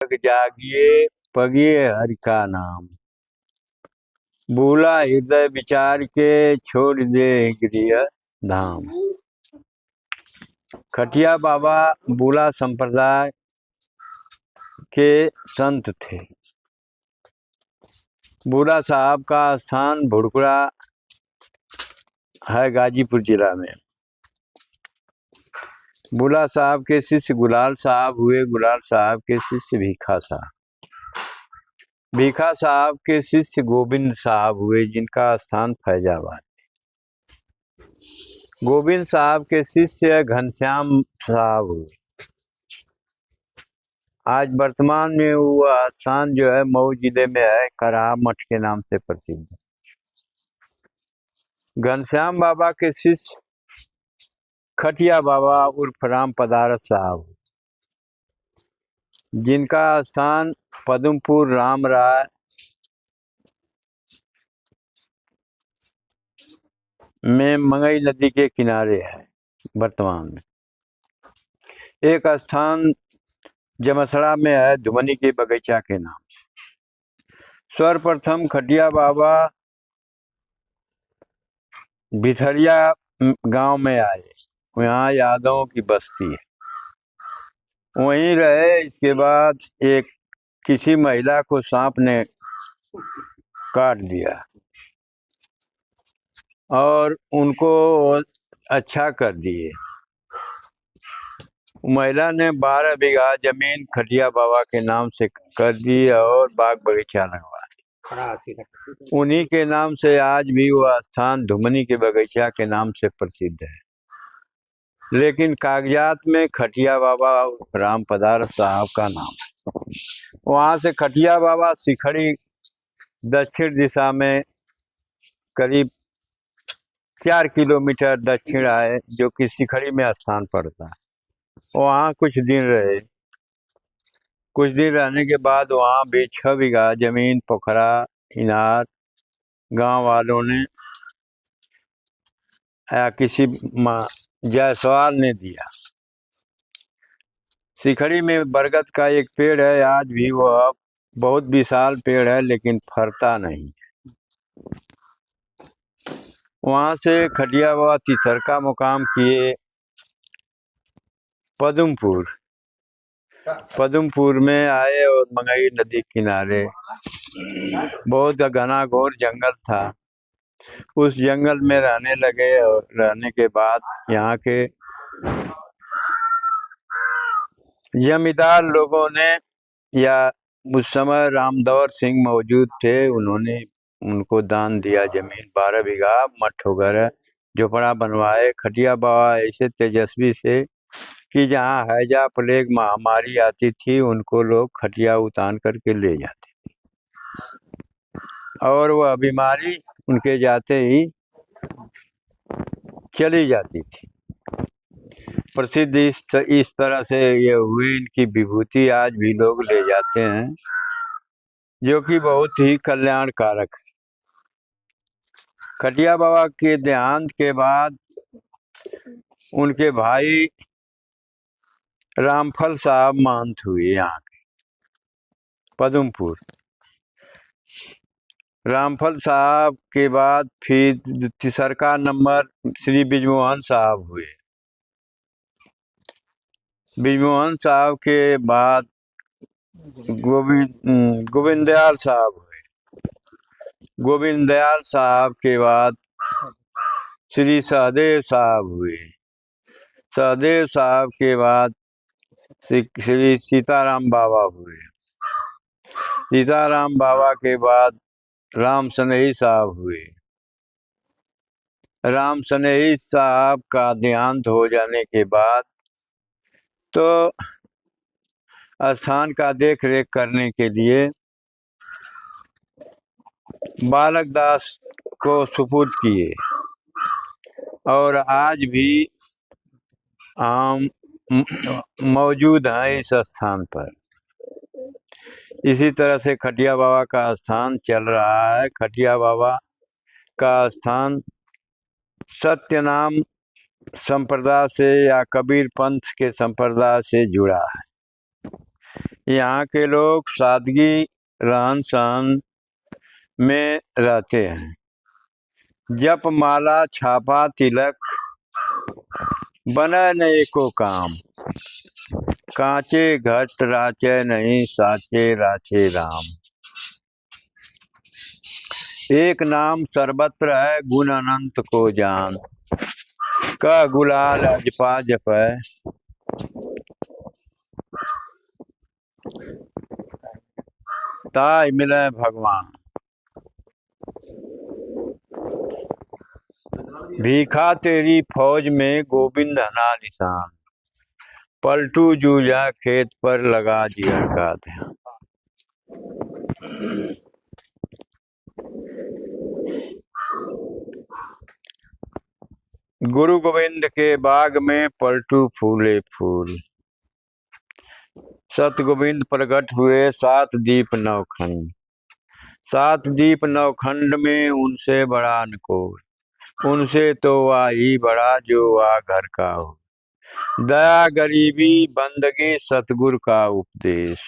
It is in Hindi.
जग जागिए पगिए हरि का नाम। भूला हृदय विचार के छोड़ दे गृह धाम। खटिया बाबा बूला संप्रदाय के संत थे। बूला साहब का स्थान भुड़कुड़ा है, गाजीपुर जिला में। बूला साहब के शिष्य गुलाल साहब हुए। गुलाल साहब के शिष्य भीखा साहब। भीखा साहब के शिष्य गोविंद साहब हुए, जिनका स्थान फैजाबाद। गोविंद साहब के शिष्य घनश्याम साहब हुए। आज वर्तमान में वो स्थान जो है मऊ जिले में है, कराहा मठ के नाम से प्रसिद्ध है। घनश्याम बाबा के शिष्य खटिया बाबा उर्फ राम पदारस साहब, जिनका स्थान पदमपुर राम राय में मंगई नदी के किनारे है वर्तमान में। एक स्थान जमसड़ा में है, धुमनी के बगीचा के नाम से। सर्वप्रथम खटिया बाबा भिथरिया गांव में आए। यहाँ यादवों की बस्ती है, वहीं रहे। इसके बाद एक किसी महिला को सांप ने काट दिया और उनको अच्छा कर दिए। महिला ने 12 बीघा जमीन खटिया बाबा के नाम से कर दी और बाग बगीचा लगवा दी। उन्हीं के नाम से आज भी वह स्थान धुमनी के बगीचा के नाम से प्रसिद्ध है। लेकिन कागजात में खटिया बाबा राम पदारस साहब का नाम है। वहां से खटिया बाबा सिखड़ी दक्षिण दिशा में करीब 4 किलोमीटर दक्षिण आए, जो कि सिखड़ी में स्थान पड़ता है। वहाँ कुछ दिन रहे। कुछ दिन रहने के बाद वहाँ भी 6 बीघा जमीन पोखरा इनार गांव वालों ने या किसी जायसवाल ने दिया। सिखड़ी में बरगद का एक पेड़ है, आज भी वह बहुत विशाल पेड़ है, लेकिन फरता नहीं। वहां से खटिया बाबा तीसरका मुकाम किए पदमपुर। पदमपुर में आए और मंगई नदी किनारे बहुत घना घोर जंगल था। उस जंगल में रहने लगे और रहने के बाद यहाँ के जमींदार लोगों ने, या उस समय रामदौर सिंह मौजूद थे, उन्होंने उनको दान दिया जमीन 12 बीघा मठ वगैरह झोपड़ा बनवाए। खटिया बाबा ऐसे तेजस्वी से कि जहाँ हैजा प्लेग महामारी आती थी, उनको लोग खटिया उतार करके ले जाते और वह बीमारी उनके जाते ही चली जाती थी। प्रसिद्ध इस तरह से ये हुई। इनकी विभूति आज भी लोग ले जाते हैं, जो कि बहुत ही कल्याणकारक है। खटिया बाबा के देहांत के बाद उनके भाई रामफल साहब महंत हुए यहाँ के पदमपुर। रामफल साहब के बाद फिर तीसरका नंबर श्री बिजमोहन साहब हुए। बिजमोहन साहब के बाद गोविंद दयाल साहब हुए। गोविंद दयाल साहब के बाद श्री सहदेव साहब हुए। सहदेव साहब के बाद श्री सीताराम बाबा हुए। सीताराम बाबा के बाद राम सनेही साहब हुए। राम सनेही साहब का देहांत हो जाने के बाद तो स्थान का देख रेख करने के लिए बालक दास को सुपुर्द किए और आज भी हम मौजूद हैं इस स्थान पर। इसी तरह से खटिया बाबा का स्थान चल रहा है। खटिया बाबा का स्थान सत्यनाम संप्रदाय से या कबीर पंथ के संप्रदाय से जुड़ा है। यहाँ के लोग सादगी रहन सहन में रहते हैं। जप माला छापा तिलक बने न एको काम। कांचे घट राचे नहीं साचे राचे राम। एक नाम सर्वत्र है गुण अनंत को जान। का गुलाल अजपा जपै ताय मिले भगवान। भीखा तेरी फौज में गोविंद हना निशान। पलटू जूझा खेत पर लगा जिगर का ध्यान। गुरु गोविंद के बाग में पलटू फूले फूल। सत गोविंद प्रकट हुए सात दीप नवखंड। सात दीप नवखंड में उनसे बड़ा अनकोर। उनसे तो वही बड़ा जो वह घर का हो। दया गरीबी बंदगी सतगुरु का उपदेश।